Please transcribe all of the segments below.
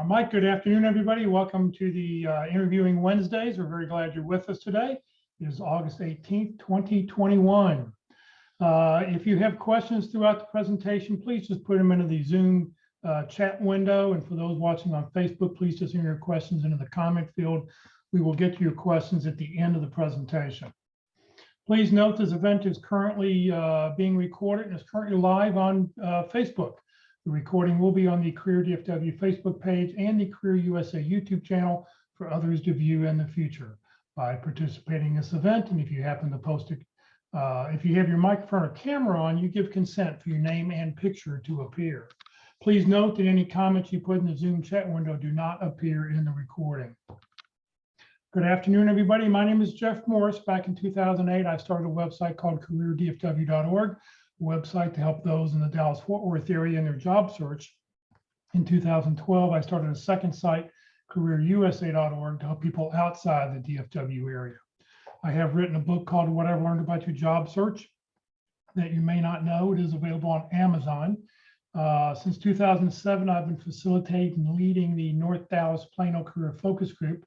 Mike, good afternoon, everybody. Welcome to the Interviewing Wednesdays. We're very glad you're with us today. It is August 18th, 2021. If you have questions throughout the presentation, please just put them into the Zoom chat window. And for those watching on Facebook, please just enter your questions into the comment field. We will get to your questions at the end of the presentation. Please note this event is currently being recorded and is currently live on Facebook. The recording will be on the Career DFW Facebook page and the Career USA YouTube channel for others to view in the future. By participating in this event, and if you happen to post it, if you have your microphone or camera on, you give consent for your name and picture to appear. Please note that any comments you put in the Zoom chat window do not appear in the recording. Good afternoon, everybody. My name is Jeff Morris. Back in 2008, I started a website called careerdfw.org. Website to help those in the Dallas-Fort Worth area in their job search. In 2012, I started a second site, careerusa.org, to help people outside the DFW area. I have written a book called What I've Learned About Your Job Search that you may not know. It is available on Amazon. Since 2007, I've been facilitating and leading the North Dallas Plano Career Focus Group.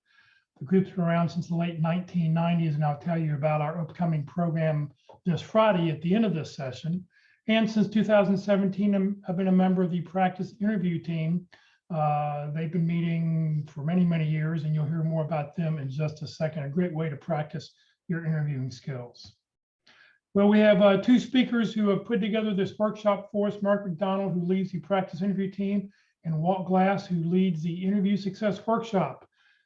The group's been around since the late 1990s, and I'll tell you about our upcoming program this Friday at the end of this session. And since 2017, I've been a member of the practice interview team. They've been meeting for many, many years, and you'll hear more about them in just a second. A great way to practice your interviewing skills. Well, we have two speakers who have put together this workshop for us, Mark McDonald, who leads the practice interview team, and Walt Glass, who leads the interview success workshop.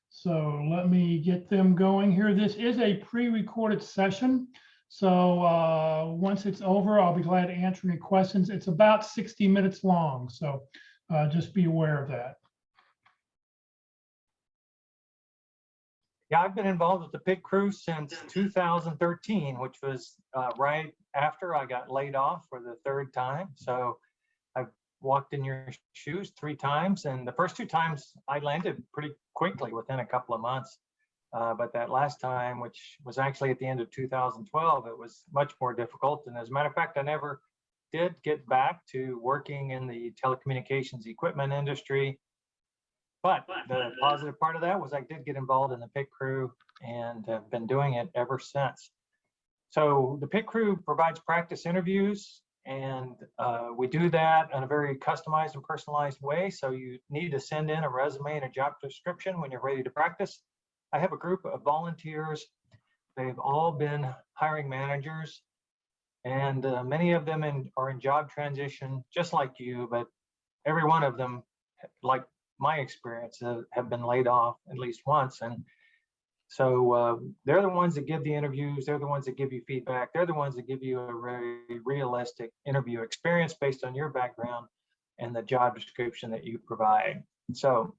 So let me get them going here. This is a pre-recorded session. So once it's over, I'll be glad to answer any questions. It's about 60 minutes long, so just be aware of that. Yeah, I've been involved with the PIT crew since 2013, which was right after I got laid off for the third time. So I've walked in your shoes 3 times, and the first 2 times I landed pretty quickly within a couple of months. But that last time, which was actually at the end of 2012, it was much more difficult. And as a matter of fact, I never did get back to working in the telecommunications equipment industry. But the positive part of that was I did get involved in the PIT crew and have been doing it ever since. So the PIT crew provides practice interviews, and we do that in a very customized and personalized way. So you need to send in a resume and a job description when you're ready to practice. I have a group of volunteers. They've all been hiring managers, and many of them are in job transition, just like you, but every one of them, like my experience, have been laid off at least once. And so they're the ones that give the interviews. They're the ones that give you feedback. They're the ones that give you a very realistic interview experience based on your background and the job description that you provide. So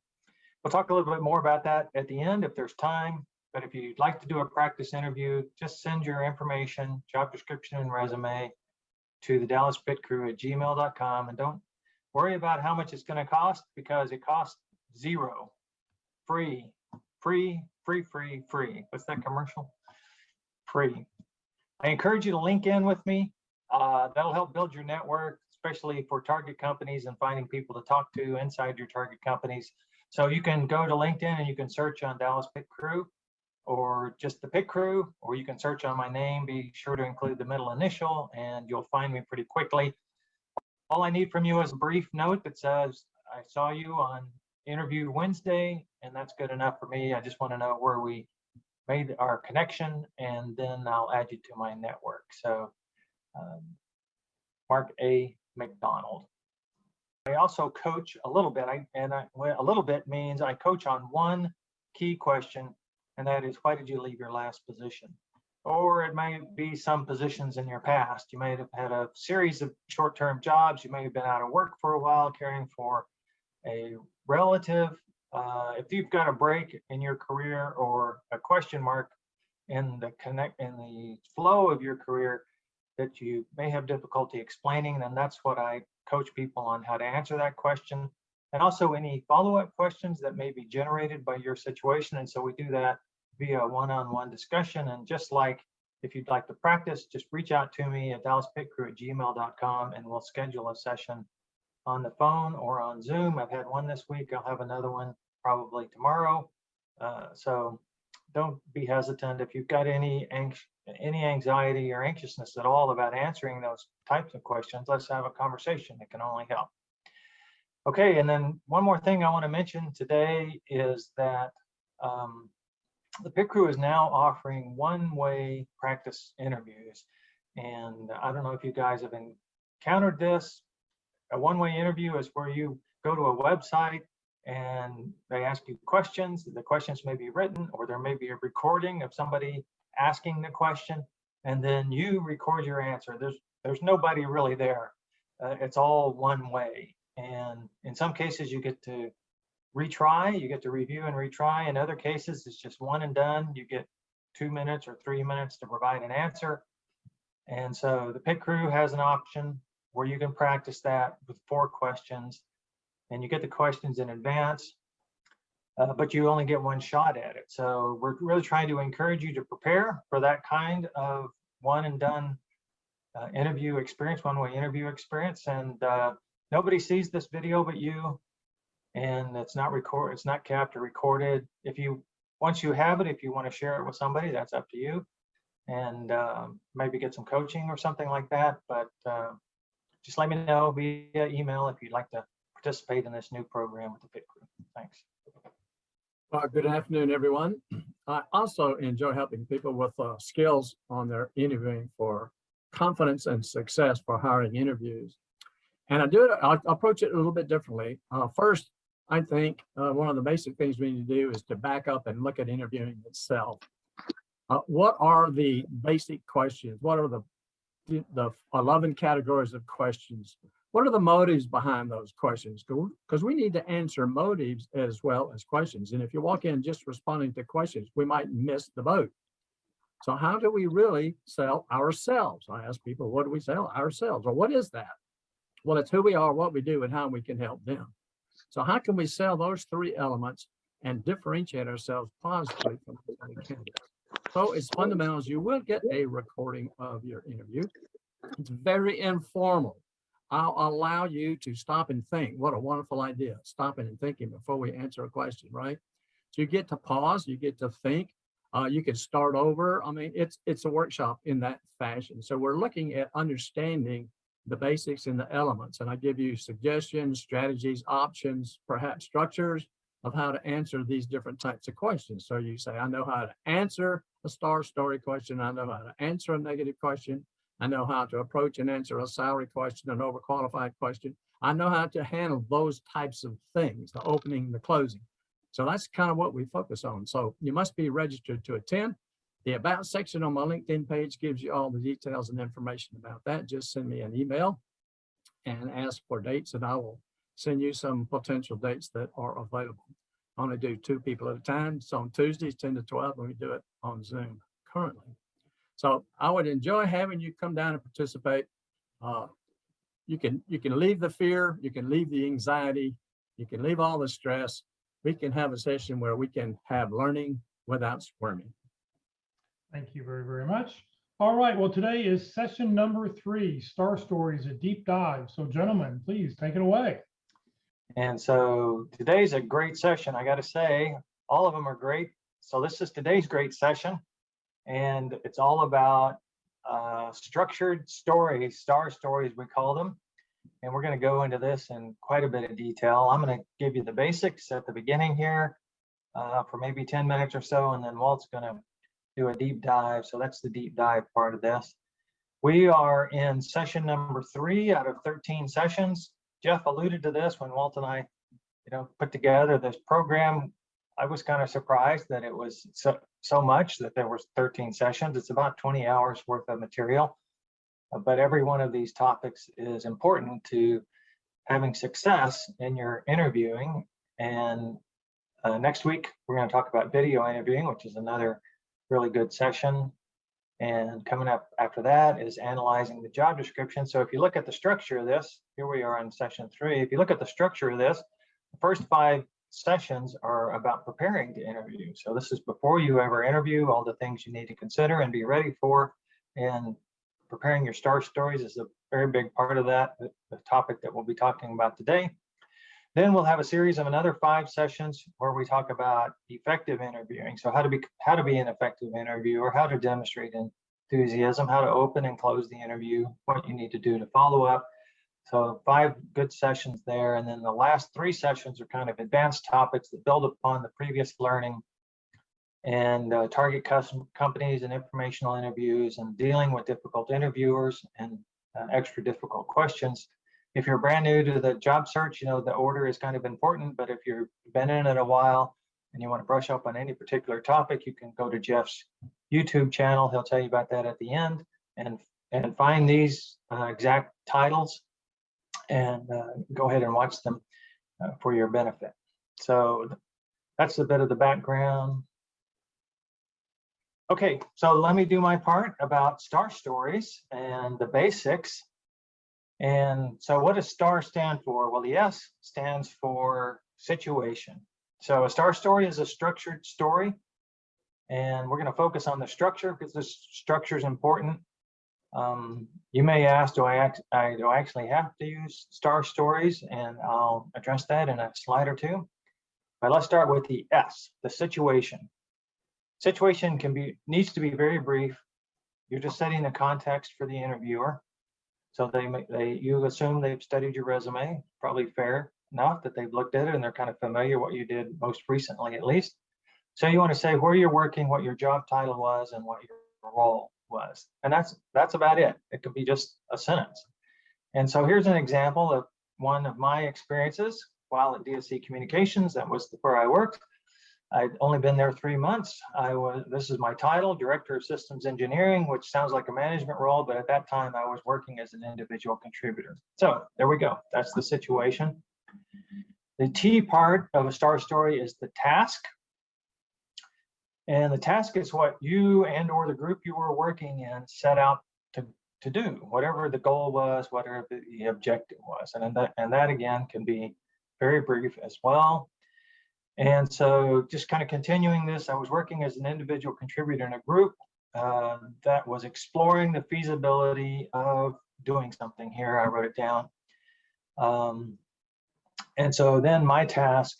we'll talk a little bit more about that at the end if there's time. But if you'd like to do a practice interview, just send your information, job description, and resume to the DallasPitCrew@gmail.com. And don't worry about how much it's going to cost, because it costs zero. Free. What's that commercial? Free. I encourage you to link in with me. That'll help build your network, especially for target companies and finding people to talk to inside your target companies. So you can go to LinkedIn and you can search on Dallas PIT Crew or just the PIT Crew, or you can search on my name. Be sure to include the middle initial and you'll find me pretty quickly. All I need from you is a brief note that says, I saw you on Interview Wednesday, and that's good enough for me. I just want to know where we made our connection, and then I'll add you to my network. So Mark A. McDonald. I also coach a little bit, a little bit means I coach on one key question, and that is, why did you leave your last position? Or it may be some positions in your past. You may have had a series of short-term jobs. You may have been out of work for a while, caring for a relative. If you've got a break in your career or a question mark in the flow of your career that you may have difficulty explaining, then that's what I coach people on, how to answer that question, and also any follow-up questions that may be generated by your situation. And so we do that via one-on-one discussion. And just like if you'd like to practice, just reach out to me at DallasPitCrew@gmail.com, and we'll schedule a session on the phone or on Zoom. I've had one this week. I'll have another one probably tomorrow. So don't be hesitant. If you've got any anxiety or anxiousness at all about answering those types of questions, let's have a conversation. It can only help. Okay, and then one more thing I want to mention today is that the pit crew is now offering one-way practice interviews. And I don't know if you guys have encountered this. A one-way interview is where you go to a website and they ask you questions. The questions may be written, or there may be a recording of somebody asking the question, and then you record your answer. There's nobody really there. It's all one way. And in some cases you get to retry, you get to review and retry. In other cases, it's just one and done. You get 2 minutes or 3 minutes to provide an answer. And so the pit crew has an option where you can practice that with 4 questions, and you get the questions in advance, but you only get one shot at it. So we're really trying to encourage you to prepare for that kind of one and done interview experience, one-way interview experience. And nobody sees this video but you, and it's not capped or recorded. Once you have it, if you want to share it with somebody, that's up to you, and maybe get some coaching or something like that. But just let me know via email if you'd like to participate in this new program with the pit crew. Thanks. Good afternoon, everyone. I also enjoy helping people with skills on their interviewing for confidence and success for hiring interviews. And I approach it a little bit differently. First, I think one of the basic things we need to do is to back up and look at interviewing itself. What are the basic questions? What are the 11 categories of questions? What are the motives behind those questions? Because we need to answer motives as well as questions. And if you walk in just responding to questions, we might miss the boat. So how do we really sell ourselves? I ask people, what do we sell ourselves? Or what is that? Well, it's who we are, what we do, and how we can help them. So how can we sell those 3 elements and differentiate ourselves positively from other candidates? So it's fundamentals. You will get a recording of your interview. It's very informal. I'll allow you to stop and think. What a wonderful idea. Stopping and thinking before we answer a question, right? So you get to pause, you get to think, you can start over. I mean, it's a workshop in that fashion. So we're looking at understanding the basics and the elements. And I give you suggestions, strategies, options, perhaps structures of how to answer these different types of questions. So you say, I know how to answer a star story question. I know how to answer a negative question. I know how to approach and answer a salary question, an overqualified question. I know how to handle those types of things, the opening, the closing. So that's kind of what we focus on. So you must be registered to attend. The About section on my LinkedIn page gives you all the details and information about that. Just send me an email and ask for dates, and I will send you some potential dates that are available. I only do 2 people at a time. So on Tuesdays, 10 to 12, and we do it on Zoom currently. So I would enjoy having you come down and participate. You can leave the fear, you can leave the anxiety, you can leave all the stress. We can have a session where we can have learning without squirming. Thank you very, very much. All right, well, today is session number 3, Star Stories, a deep dive. So gentlemen, please take it away. And so today's a great session. I got to say, all of them are great. So this is today's great session. And it's all about structured stories, star stories, we call them. And we're going to go into this in quite a bit of detail. I'm going to give you the basics at the beginning here for maybe 10 minutes or so, and then Walt's going to do a deep dive. So that's the deep dive part of this. We are in session number 3 out of 13 sessions. Jeff alluded to this when Walt and I, put together this program. I was kind of surprised that it was so much that there was 13 sessions. It's about 20 hours worth of material. But every one of these topics is important to having success in your interviewing. And next week, we're going to talk about video interviewing, which is another really good session. And coming up after that is analyzing the job description. So if you look at the structure of this, here we are in session 3. If you look at the structure of this, the first 5 sessions are about preparing to interview. So this is before you ever interview, all the things you need to consider and be ready for. And preparing your STAR stories is a very big part of that, the topic that we'll be talking about today. Then we'll have a series of another 5 sessions where we talk about effective interviewing. So how to be an effective interviewer, how to demonstrate enthusiasm, how to open and close the interview, what you need to do to follow up. So 5 good sessions there. And then the last 3 sessions are kind of advanced topics that build upon the previous learning and target companies and informational interviews and dealing with difficult interviewers and extra difficult questions. If you're brand new to the job search, the order is kind of important, but if you've been in it a while and you want to brush up on any particular topic, you can go to Jeff's YouTube channel. He'll tell you about that at the end, and find these exact titles and go ahead and watch them for your benefit. So that's a bit of the background. Okay, so let me do my part about STAR stories and the basics. And so what does STAR stand for? Well, the S stands for situation. So a STAR story is a structured story. And we're going to focus on the structure because the structure is important. You may ask, do I actually have to use STAR stories? And I'll address that in a slide or two. But let's start with the S, the situation. Situation needs to be very brief. You're just setting the context for the interviewer. So you assume they've studied your resume, probably fair enough that they've looked at it and they're kind of familiar what you did most recently at least. So you want to say where you're working, what your job title was, and what your role was. And that's about it. It could be just a sentence. And so here's an example of one of my experiences while at DSC Communications. That was where I worked. I'd only been there 3 months. This is my title, Director of Systems Engineering, which sounds like a management role, but at that time I was working as an individual contributor. So there we go. That's the situation. The T part of a STAR story is the task. And the task is what you and or the group you were working in set out to do, whatever the goal was, whatever the objective was. And that again can be very brief as well. And so just kind of continuing this, I was working as an individual contributor in a group that was exploring the feasibility of doing something here. I wrote it down. And so then my task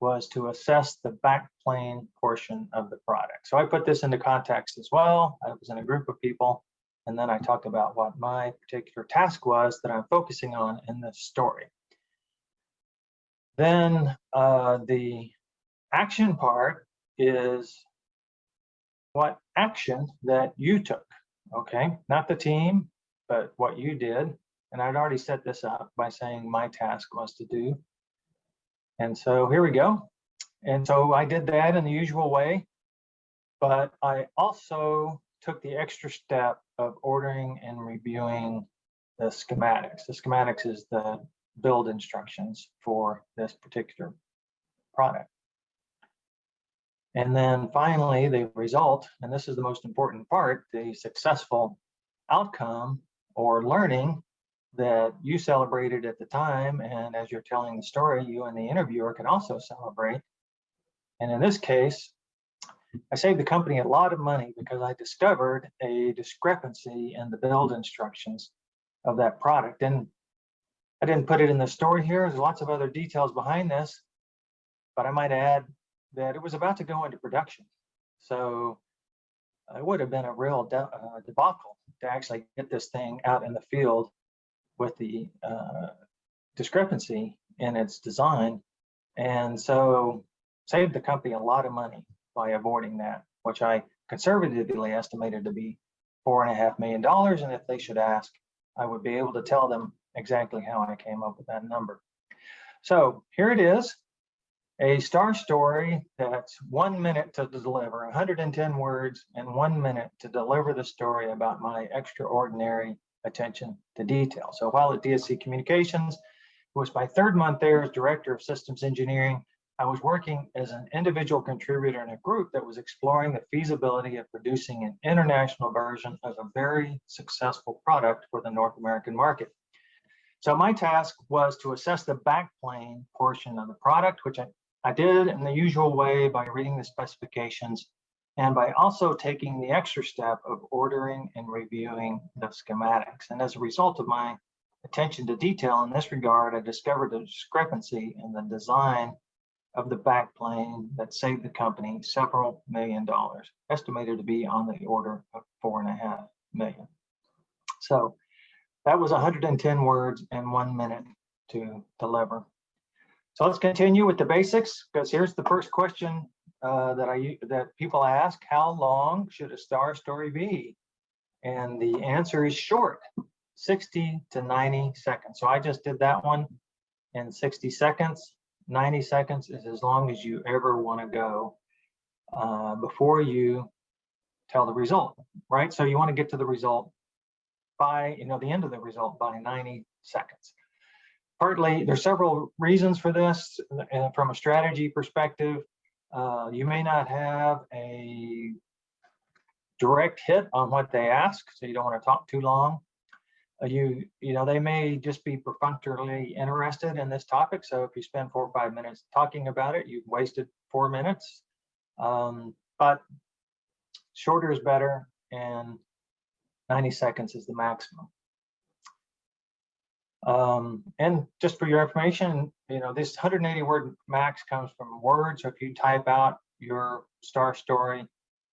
was to assess the backplane portion of the product. So I put this into context as well. I was in a group of people, and then I talked about what my particular task was that I'm focusing on in this story. Then the action part is what action that you took, okay? Not the team, but what you did. And I'd already set this up by saying my task was to do. And so here we go. And so I did that in the usual way, but I also took the extra step of ordering and reviewing the schematics. The schematics is the build instructions for this particular product. And then finally, the result, and this is the most important part, the successful outcome or learning that you celebrated at the time. And as you're telling the story, you and the interviewer can also celebrate. And in this case, I saved the company a lot of money because I discovered a discrepancy in the build instructions of that product. And I didn't put it in the story here. There's lots of other details behind this, but I might add that it was about to go into production. So it would have been a real debacle to actually get this thing out in the field with the discrepancy in its design. And so saved the company a lot of money by avoiding that, which I conservatively estimated to be $4.5 million. And if they should ask, I would be able to tell them exactly how I came up with that number. So here it is. A STAR story that's 1 minute to deliver, 110 words and 1 minute to deliver the story about my extraordinary attention to detail. So while at DSC Communications, it was my 3rd month there as Director of Systems Engineering. I was working as an individual contributor in a group that was exploring the feasibility of producing an international version of a very successful product for the North American market. So my task was to assess the backplane portion of the product, which I did in the usual way by reading the specifications and by also taking the extra step of ordering and reviewing the schematics. And as a result of my attention to detail in this regard, I discovered a discrepancy in the design of the backplane that saved the company several $1 million, estimated to be on the order of $4.5 million. So that was 110 words and 1 minute to deliver. So let's continue with the basics, because here's the first question that people ask: how long should a star story be? And the answer is short, 60 to 90 seconds. So I just did that one in 60 seconds. 90 seconds is as long as you ever want to go before you tell the result, right? So you want to get to the result by, the end of the result by 90 seconds. Partly, there's several reasons for this. From a strategy perspective, you may not have a direct hit on what they ask, so you don't want to talk too long. They may just be perfunctorily interested in this topic. So if you spend 4 or 5 minutes talking about it, you've wasted 4 minutes. But shorter is better, and 90 seconds is the maximum. And just for your information, this 180 word max comes from Word. So if you type out your star story,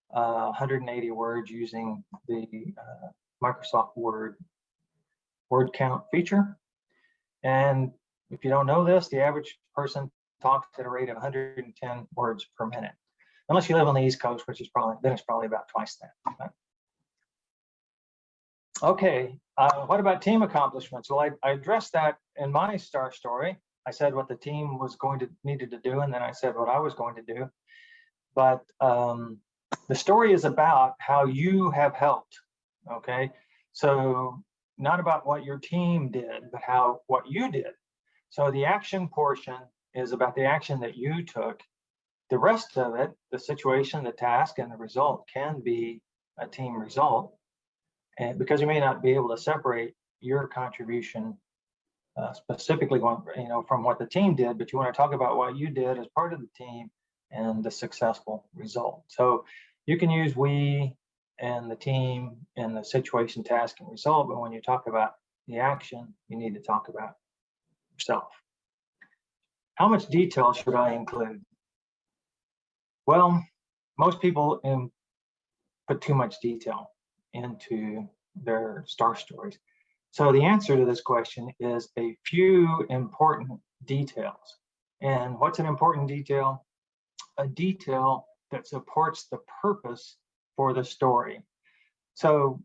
180 words using the Microsoft Word count feature. And if you don't know this, the average person talks at a rate of 110 words per minute, unless you live on the East Coast, which is probably about twice that. Okay, what about team accomplishments? Well, I addressed that in my star story. I said what the team needed to do, and then I said what I was going to do. But the story is about how you have helped. Okay, so not about what your team did, but what you did. So the action portion is about the action that you took. The rest of it, the situation, the task, and the result, can be a team result. And because you may not be able to separate your contribution specifically from what the team did, but you want to talk about what you did as part of the team and the successful result. So you can use we and the team and the situation, task, and result, but when you talk about the action, you need to talk about yourself. How much detail should I include? Well, most people put too much detail into their star stories. So the answer to this question is a few important details. And what's an important detail? A detail that supports the purpose for the story. So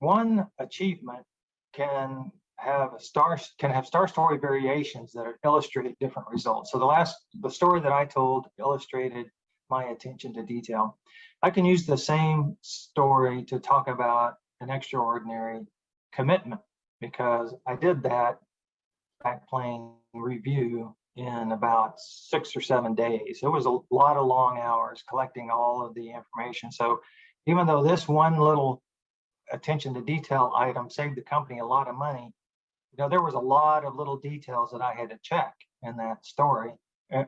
one achievement can have star story variations that illustrate different results. So the story that I told illustrated my attention to detail. I can use the same story to talk about an extraordinary commitment, because I did that backplane review in about 6 or 7 days. It was a lot of long hours collecting all of the information. So even though this one little attention to detail item saved the company a lot of money, there was a lot of little details that I had to check in that story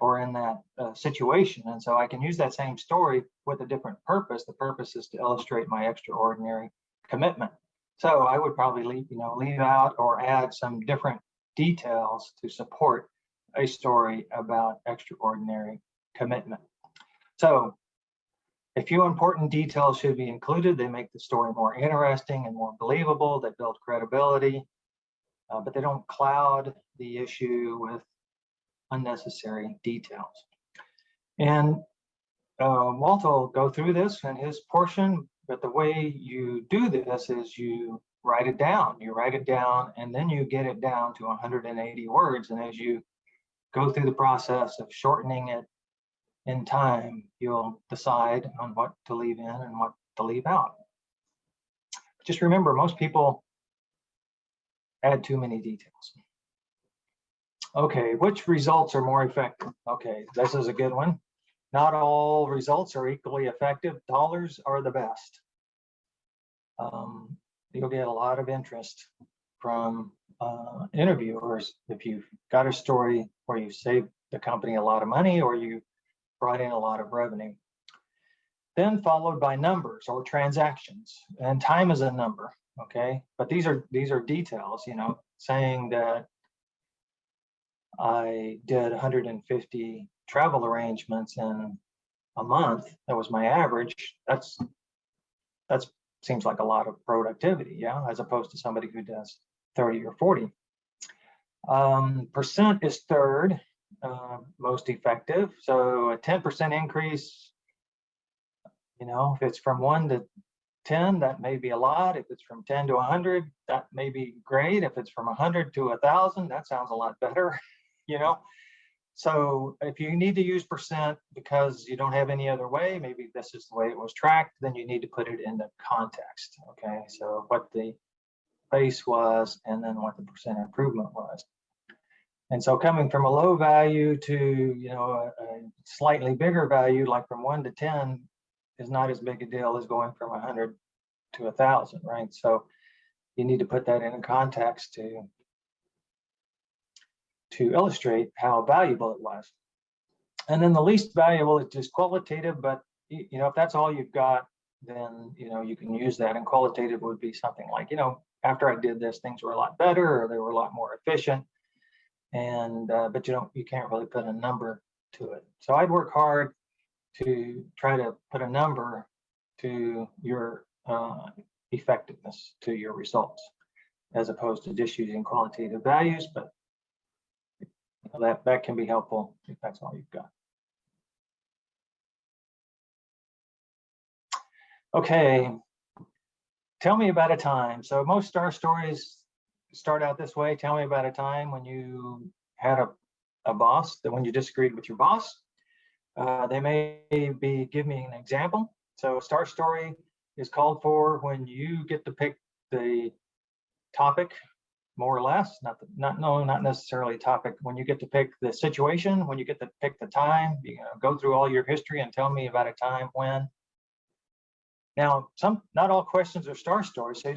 or in that situation. And so I can use that same story with a different purpose. The purpose is to illustrate my extraordinary commitment. So I would probably leave out or add some different details to support a story about extraordinary commitment. So a few important details should be included. They make the story more interesting and more believable. They build credibility, but they don't cloud the issue with unnecessary details. And Walt will go through this in his portion, but the way you do this is you write it down. You write it down, and then you get it down to 180 words. And as you go through the process of shortening it in time, you'll decide on what to leave in and what to leave out. Just remember, most people add too many details. Okay, which results are more effective? Okay, this is a good one. Not all results are equally effective. Dollars are the best. You'll get a lot of interest from interviewers if you've got a story where you saved the company a lot of money or you brought in a lot of revenue. then followed by numbers or transactions, and time is a number, okay? But these are details, you know, saying that I did 150 travel arrangements in a month. That was my average. That's seems like a lot of productivity, yeah, as opposed to somebody who does 30 or 40. Percent is third, most effective. So a 10% increase, you know, if it's from 1 to 10, that may be a lot. If it's from 10 to 100, that may be great. If it's from 100 to 1,000, that sounds a lot better, you know. So if you need to use percent because you don't have any other way, maybe this is the way it was tracked, then you need to put it into context, okay? So what the base was and then what the percent improvement was. And so coming from a low value to, you know, a slightly bigger value, like from 1 to 10, is not as big a deal as going from 100 to 1,000, right? So you need to put that in context to illustrate how valuable it was. And then the least valuable is just qualitative, but you know, if that's all you've got, then, you know, you can use that. And qualitative would be something like, you know, after I did this, things were a lot better, or they were a lot more efficient. And but you can't really put a number to it. So I'd work hard to try to put a number to your effectiveness, to your results, as opposed to just using qualitative values. But that can be helpful if that's all you've got. Okay, tell me about a time. So most star stories start out this way. Tell me about a time when you had a boss, that when you disagreed with your boss. They may be, give me an example. So a star story is called for when you get to pick the topic, more or less, not necessarily topic. When you get to pick the situation, when you get to pick the time, you know, go through all your history and tell me about a time when. Now, not all questions are star stories, so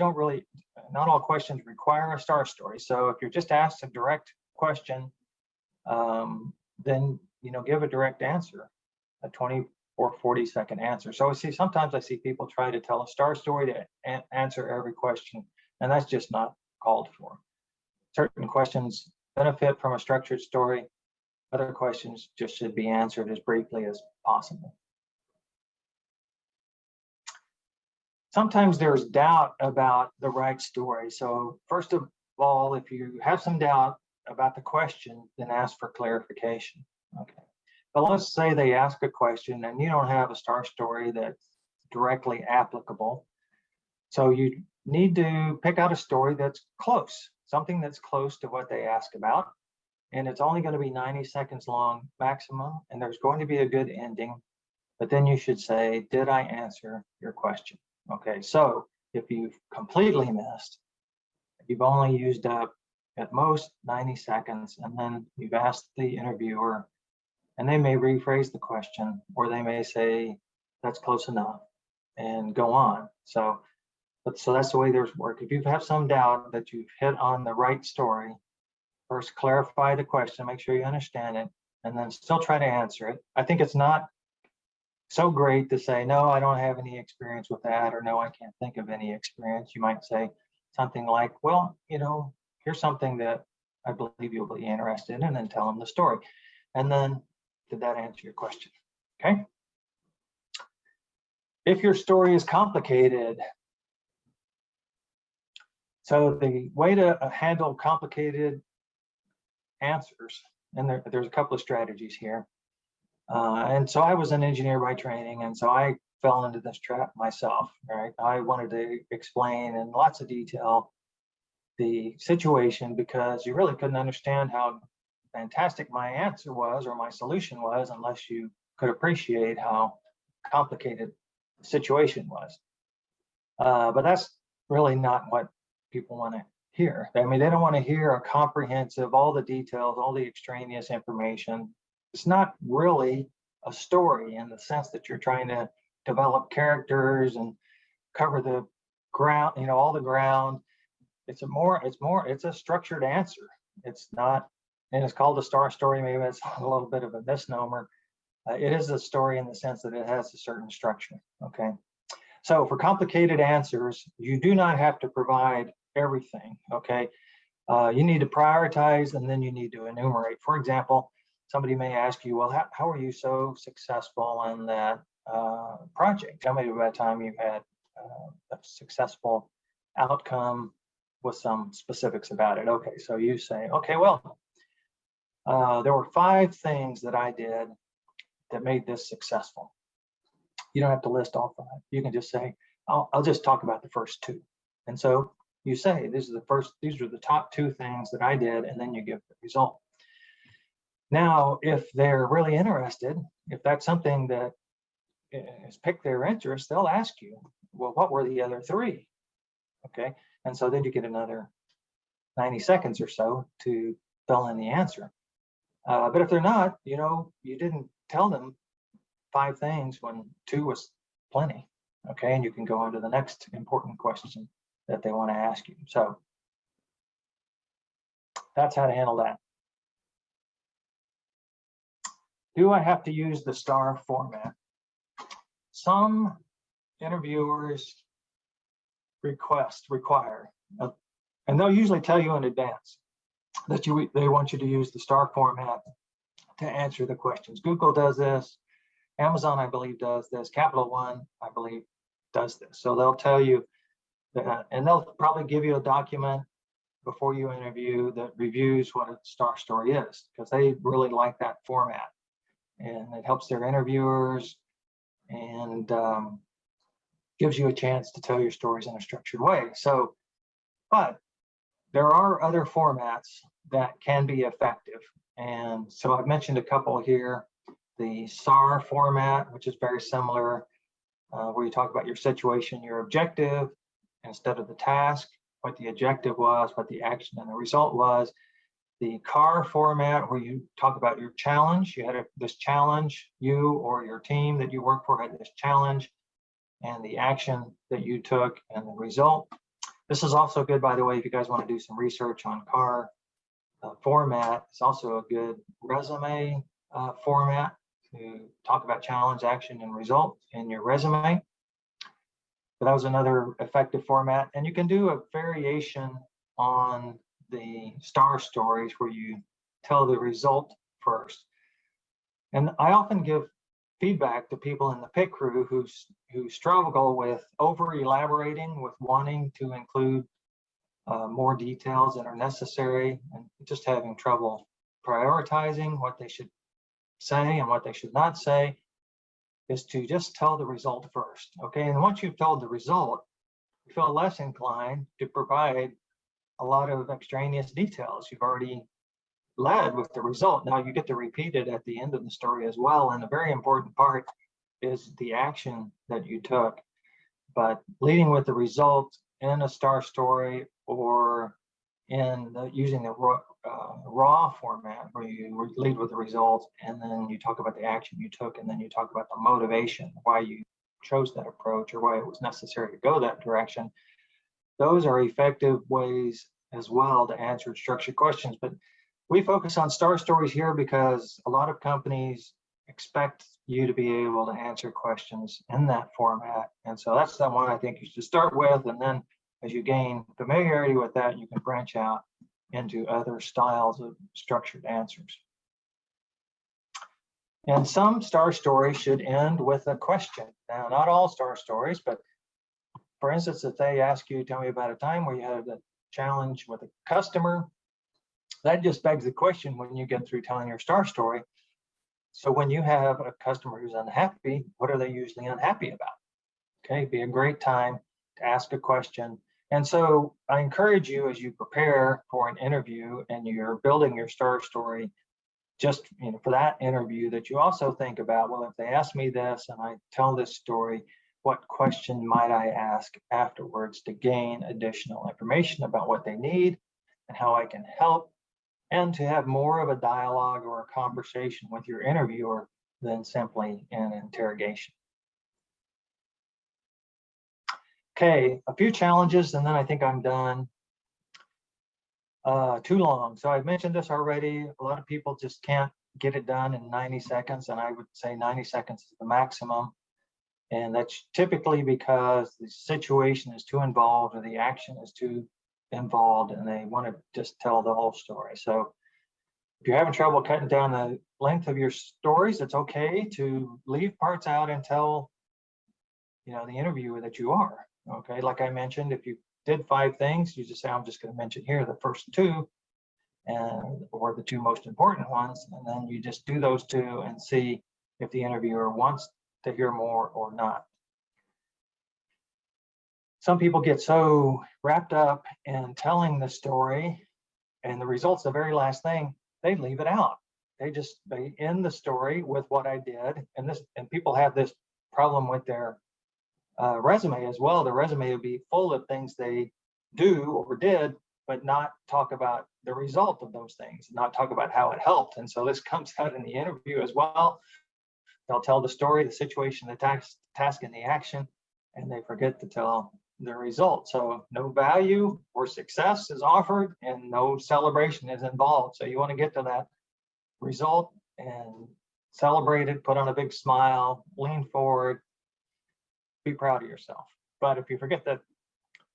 not all questions require a star story. So if you're just asked a direct question, then, you know, give a direct answer, a 20 or 40-second answer. So sometimes I see people try to tell a star story to answer every question, and that's just not called for. Certain questions benefit from a structured story. Other questions just should be answered as briefly as possible. Sometimes there's doubt about the right story. So first of all, if you have some doubt about the question, then ask for clarification. Okay. But let's say they ask a question and you don't have a star story that's directly applicable. So you need to pick out a story that's close, something that's close to what they ask about. And it's only going to be 90 seconds long maximum, and there's going to be a good ending. But then you should say, did I answer your question? Okay, so if you've completely missed, you've only used up at most 90 seconds, and then you've asked the interviewer, and they may rephrase the question, or they may say, that's close enough, and go on. So that's the way there's work. If you have some doubt that you've hit on the right story, first clarify the question, make sure you understand it, and then still try to answer it. I think it's not so great to say, no, I don't have any experience with that, or no, I can't think of any experience. You might say something like, well, you know, here's something that I believe you'll be interested in, and then tell them the story. And then, did that answer your question? Okay. If your story is complicated, so the way to handle complicated answers, and there's a couple of strategies here. And so I was an engineer by training, and so I fell into this trap myself, right? I wanted to explain in lots of detail the situation because you really couldn't understand how fantastic my answer was or my solution was unless you could appreciate how complicated the situation was. But that's really not what people want to hear. I mean, they don't want to hear a comprehensive, all the details, all the extraneous information. It's not really a story in the sense that you're trying to develop characters and cover the ground, you know, all the ground. It's a structured answer. It's not, and it's called a star story. Maybe it's a little bit of a misnomer. It is a story in the sense that it has a certain structure, okay? So for complicated answers, you do not have to provide everything, okay? You need to prioritize and then you need to enumerate. For example, somebody may ask you, well, how are you so successful in that project? Tell me about a time you had a successful outcome with some specifics about it. Okay, so you say, okay, well, there were 5 things that I did that made this successful. You don't have to list all 5. You can just say, I'll just talk about the first 2. And so you say, these are the top 2 things that I did, and then you give the result. Now, if they're really interested, if that's something that has piqued their interest, they'll ask you, well, what were the other 3? Okay, and so then you get another 90 seconds or so to fill in the answer. But if they're not, you didn't tell them 5 things when 2 was plenty. Okay, and you can go on to the next important question that they want to ask you. So that's how to handle that. Do I have to use the STAR format? Some interviewers require, and they'll usually tell you in advance that they want you to use the STAR format to answer the questions. Google does this. Amazon, I believe, does this. Capital One, I believe, does this. So they'll tell you that, and they'll probably give you a document before you interview that reviews what a STAR story is, because they really like that format. And it helps their interviewers and gives you a chance to tell your stories in a structured way. So, but there are other formats that can be effective. And so I've mentioned a couple here. The SAR format, which is very similar, where you talk about your situation, your objective, instead of the task, what the objective was, what the action and the result was. The CAR format, where you talk about your challenge. You had this challenge, you or your team that you work for had this challenge, and the action that you took and the result. This is also good, by the way, if you guys want to do some research on CAR format. It's also a good resume format to talk about challenge, action, and result in your resume. But that was another effective format. And you can do a variation on the STAR stories where you tell the result first. And I often give feedback to people in the pit crew who struggle with over elaborating, with wanting to include more details that are necessary, and just having trouble prioritizing what they should say and what they should not say, is to just tell the result first. Okay, and once you've told the result, you feel less inclined to provide a lot of extraneous details. You've already led with the result. Now you get to repeat it at the end of the story as well. And a very important part is the action that you took. But leading with the result in a STAR story or in using the raw format, where you lead with the results and then you talk about the action you took, and then you talk about the motivation, why you chose that approach or why it was necessary to go that direction. Those are effective ways as well to answer structured questions. But we focus on STAR stories here because a lot of companies expect you to be able to answer questions in that format. And so that's the one I think you should start with. And then as you gain familiarity with that, you can branch out into other styles of structured answers. And some STAR stories should end with a question. Now, not all STAR stories, but for instance, if they ask you, tell me about a time where you had a challenge with a customer, that just begs the question when you get through telling your STAR story. So when you have a customer who's unhappy, what are they usually unhappy about? Okay, be a great time to ask a question. And so I encourage you, as you prepare for an interview and you're building your STAR story, just for that interview, that you also think about, well, if they ask me this and I tell this story, what question might I ask afterwards to gain additional information about what they need and how I can help, and to have more of a dialogue or a conversation with your interviewer than simply an interrogation. Okay, a few challenges, and then I think I'm done. Too long. So I've mentioned this already. A lot of people just can't get it done in 90 seconds, and I would say 90 seconds is the maximum. And that's typically because the situation is too involved or the action is too involved and they want to just tell the whole story. So if you're having trouble cutting down the length of your stories, it's okay to leave parts out and tell, the interviewer that you are. Okay, like I mentioned, if you did 5 things, you just say, I'm just going to mention here the first 2, or the 2 most important ones, and then you just do those 2 and see if the interviewer wants to hear more or not. Some people get so wrapped up in telling the story and the results, the very last thing, they leave it out. They end the story with what I did. And people have this problem with their resume as well. The resume would be full of things they do or did, but not talk about the result of those things, not talk about how it helped. And so this comes out in the interview as well. They'll tell the story, the situation, the task, and the action, and they forget to tell the result. So no value or success is offered and no celebration is involved. So you want to get to that result and celebrate it, put on a big smile, lean forward, be proud of yourself. But if you forget to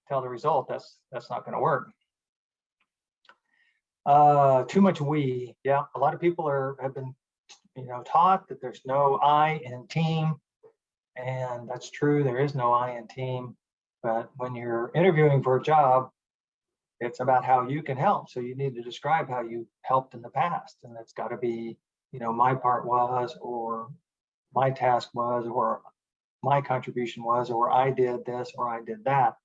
tell the result, that's not going to work. Too much we. Yeah, a lot of people have been taught that there's no I in team, and that's true. There is no I in team. But when you're interviewing for a job, it's about how you can help. So you need to describe how you helped in the past, and it's got to be, my part was, or my task was, or my contribution was, or I did this, or I did that.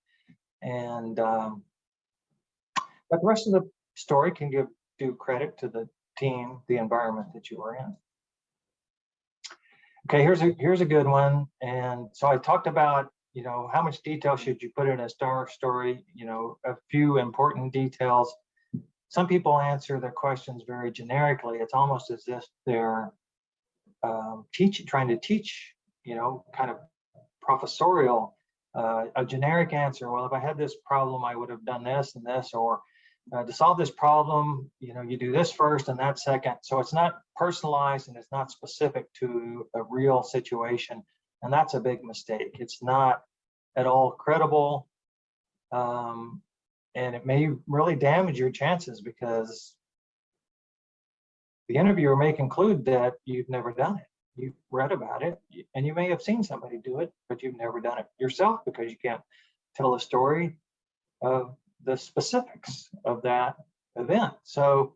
And but the rest of the story can give due credit to the team, the environment that you are in. Okay, here's a good one. And so I talked about, how much detail should you put in a star story? A few important details. Some people answer their questions very generically. It's almost as if they're trying to teach, kind of professorial, a generic answer. Well, if I had this problem, I would have done this and this, or to solve this problem, you do this first and that second. So it's not personalized and it's not specific to a real situation. And that's a big mistake. It's not at all credible. And it may really damage your chances because the interviewer may conclude that you've never done it. You've read about it and you may have seen somebody do it, but you've never done it yourself because you can't tell the story of the specifics of that event. So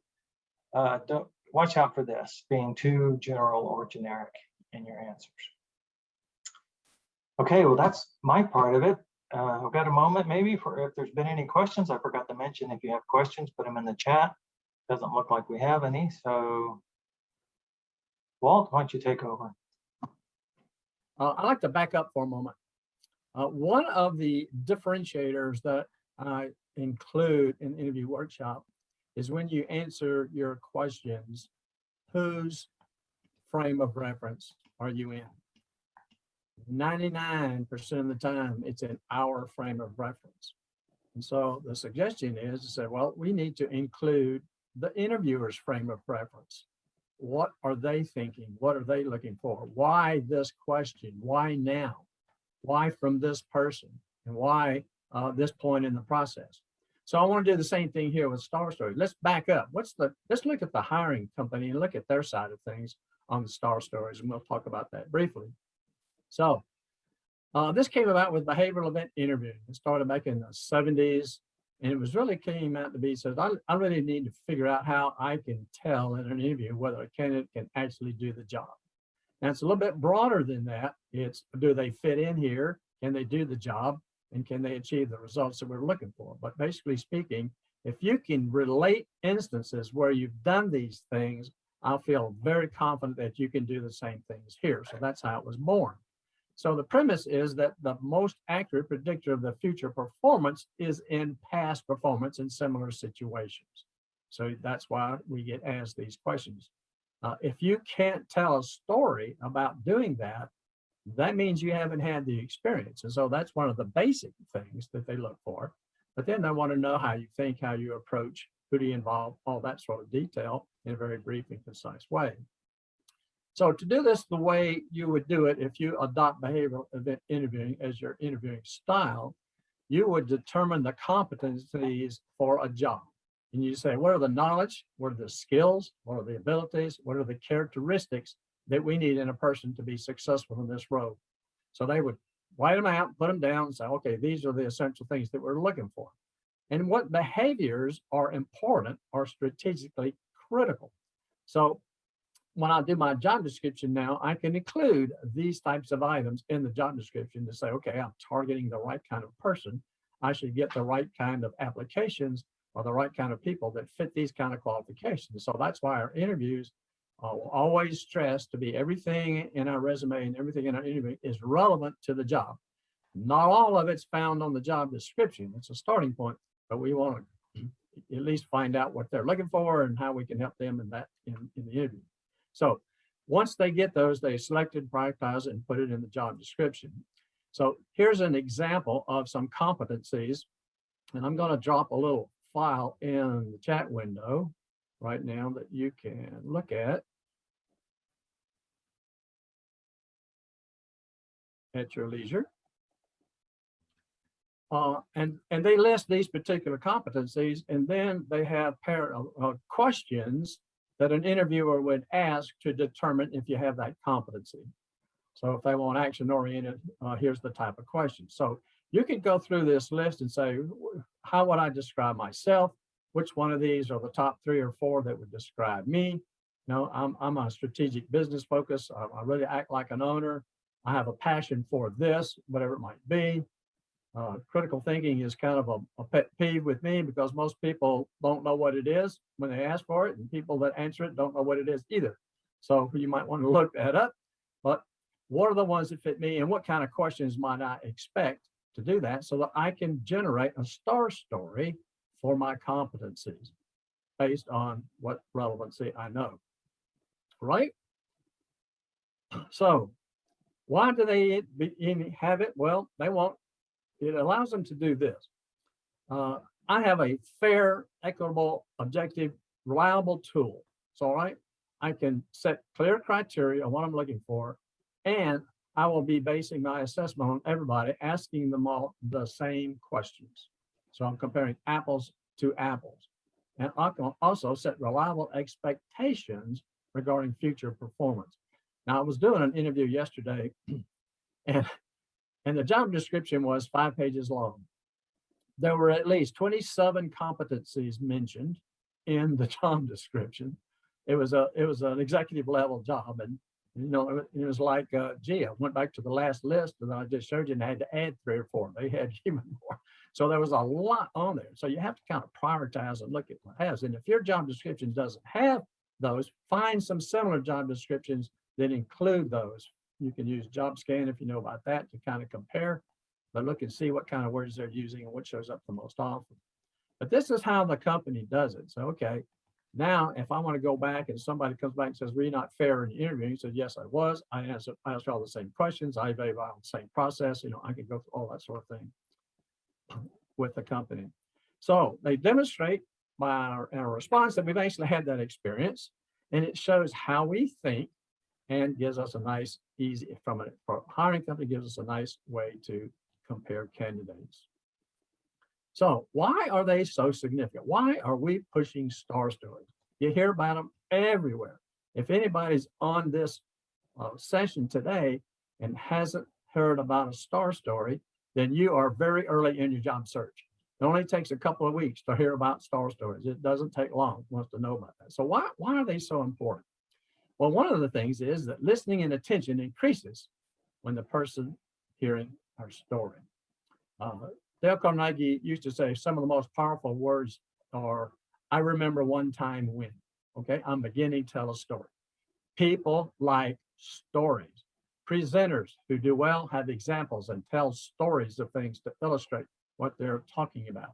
don't watch out for this being too general or generic in your answers. Okay, well, that's my part of it. I've got a moment maybe for if there's been any questions. I forgot to mention, if you have questions, put them in the chat. Doesn't look like we have any. So Walt, why don't you take over? I'd like to back up for a moment. One of the differentiators that I include in the interview workshop is when you answer your questions, whose frame of reference are you in? 99% of the time, it's in our frame of reference. And so the suggestion is to say, well, we need to include the interviewer's frame of reference. What are they thinking? What are they looking for? Why this question? Why now? Why from this person? And why this point in the process? So I want to do the same thing here with Star Story. Let's back up. Let's look at the hiring company and look at their side of things on the Star Stories, and we'll talk about that briefly. So this came about with behavioral event interviewing. It started back in the 70s, and it was really came out to be, says, I really need to figure out how I can tell in an interview whether a candidate can actually do the job. Now, it's a little bit broader than that. It's, do they fit in here? Can they do the job? And can they achieve the results that we're looking for? But basically speaking, if you can relate instances where you've done these things, I'll feel very confident that you can do the same things here. So that's how it was born. So the premise is that the most accurate predictor of the future performance is in past performance in similar situations. So that's why we get asked these questions. If you can't tell a story about doing that, that means you haven't had the experience. And so that's one of the basic things that they look for. But then they want to know how you think, how you approach, who do you involve, all that sort of detail in a very brief and concise way. So to do this the way you would do it if you adopt behavioral event interviewing as your interviewing style, you would determine the competencies for a job. And you say, what are the knowledge? What are the skills? What are the abilities? What are the characteristics that we need in a person to be successful in this role? So they would write them out, put them down and say, okay, these are the essential things that we're looking for. And what behaviors are important or strategically critical. So when I do my job description now, I can include these types of items in the job description to say, okay, I'm targeting the right kind of person. I should get the right kind of applications or the right kind of people that fit these kind of qualifications. So that's why our interviews always stress to be everything in our resume and everything in our interview is relevant to the job. Not all of it's found on the job description. It's a starting point, but we want to at least find out what they're looking for and how we can help them in that in the interview. So once they get those, they select it, prioritize it, and put it in the job description. So here's an example of some competencies, and I'm going to drop a little file in the chat window right now that you can look at your leisure. And they list these particular competencies, and then they have questions that an interviewer would ask to determine if you have that competency. So if they want action-oriented, here's the type of question. So you can go through this list and say, how would I describe myself? Which one of these are the top 3 or 4 that would describe me? I'm a strategic business focus. I really act like an owner. I have a passion for this, whatever it might be. Critical thinking is kind of a pet peeve with me because most people don't know what it is when they ask for it, and people that answer it don't know what it is either. So you might want to look that up. But what are the ones that fit me, and what kind of questions might I expect to do that so that I can generate a star story for my competencies based on what relevancy I know, right? So why do they have it? Well, it allows them to do this. I have a fair, equitable, objective, reliable tool. So, all right, I can set clear criteria on what I'm looking for, and I will be basing my assessment on everybody, asking them all the same questions. So I'm comparing apples to apples. And I can also set reliable expectations regarding future performance. Now, I was doing an interview yesterday, and the job description was 5 pages long. There were at least 27 competencies mentioned in the job description. It was an executive level job, and it was like, gee, I went back to the last list that I just showed you, and I had to add 3 or 4. They had even more, so there was a lot on there. So you have to kind of prioritize and look at what it has. And if your job description doesn't have those, find some similar job descriptions that include those. You can use JobScan if you know about that to kind of compare, but look and see what kind of words they're using and what shows up the most often. But this is how the company does it. So, okay, now if I want to go back and somebody comes back and says, were you not fair in the interview? He said, yes, I was. I asked all the same questions. I evaluated the same process. I can go through all that sort of thing with the company. So they demonstrate by our response that we've actually had that experience, and it shows how we think and gives us a nice, easy, for a hiring company, gives us a nice way to compare candidates. So why are they so significant? Why are we pushing star stories? You hear about them everywhere. If anybody's on this session today and hasn't heard about a star story, then you are very early in your job search. It only takes a couple of weeks to hear about star stories. It doesn't take long for us to know about that. So why are they so important? Well, one of the things is that listening and attention increases when the person hearing our story. Dale Carnegie used to say some of the most powerful words are, I remember one time when, okay, I'm beginning to tell a story. People like stories. Presenters who do well have examples and tell stories of things to illustrate what they're talking about.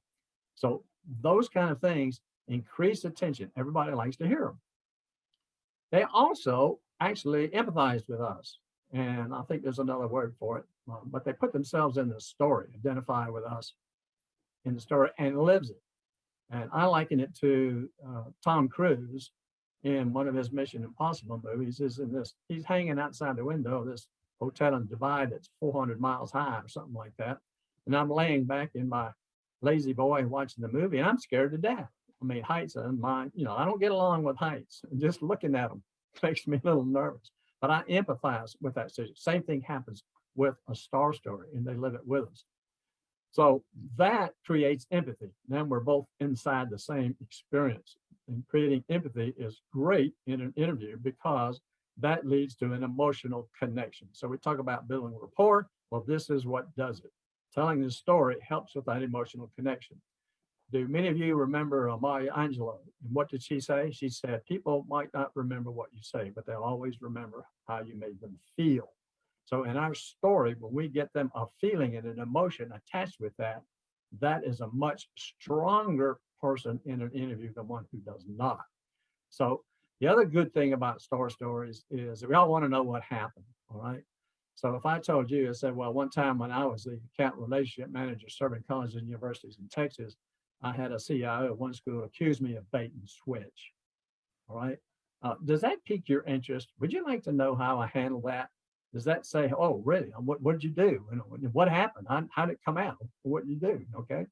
So those kind of things increase attention. Everybody likes to hear them. They also actually empathize with us. And I think there's another word for it, but they put themselves in the story, identify with us in the story, and lives it. And I liken it to Tom Cruise in one of his Mission Impossible movies is in this, he's hanging outside the window of this hotel in Dubai that's 400 miles high or something like that. And I'm laying back in my lazy boy watching the movie and I'm scared to death. I mean, heights are mine, I don't get along with heights. And just looking at them makes me a little nervous, but I empathize with that situation. Same thing happens with A Star Story, and they live it with us. So that creates empathy. Then we're both inside the same experience. And creating empathy is great in an interview because that leads to an emotional connection. So we talk about building rapport. Well, this is what does it. Telling this story helps with that emotional connection. Do many of you remember Maya Angelou? And what did she say? She said, people might not remember what you say, but they'll always remember how you made them feel. So in our story, when we get them a feeling and an emotion attached with that, that is a much stronger person in an interview than one who does not. So the other good thing about Star Stories is that we all want to know what happened, all right? So if I told you, I said, well, one time when I was the account relationship manager serving colleges and universities in Texas, I had a CIO of one school accuse me of bait and switch, all right? Does that pique your interest? Would you like to know how I handle that? Does that say, oh, really? What did you do? What happened? How did it come out? What did you do? Okay.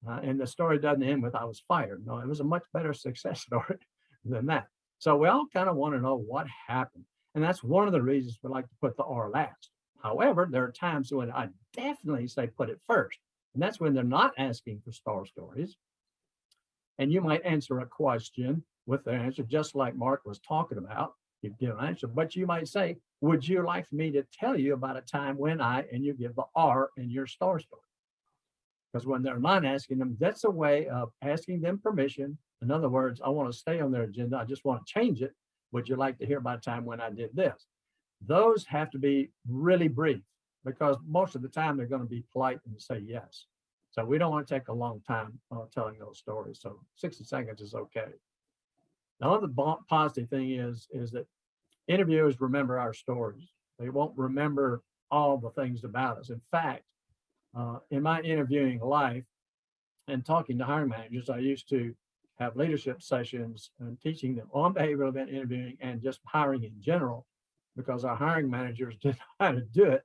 And the story doesn't end with I was fired. No, it was a much better success story than that. So we all kind of want to know what happened. And that's one of the reasons we like to put the R last. However, there are times when I definitely say put it first. And that's when they're not asking for star stories. And you might answer a question with their answer, just like Mark was talking about. You give an answer, but you might say, would you like me to tell you about a time when and you give the R in your star story? Because when they're not asking them, that's a way of asking them permission. In other words, I want to stay on their agenda. I just want to change it. Would you like to hear about a time when I did this? Those have to be really brief because most of the time they're going to be polite and say yes. So we don't want to take a long time telling those stories. So 60 seconds is okay. The other positive thing is that interviewers remember our stories. They won't remember all the things about us. In fact, in my interviewing life and talking to hiring managers, I used to have leadership sessions and teaching them on behavioral event interviewing and just hiring in general, because our hiring managers didn't know how to do it.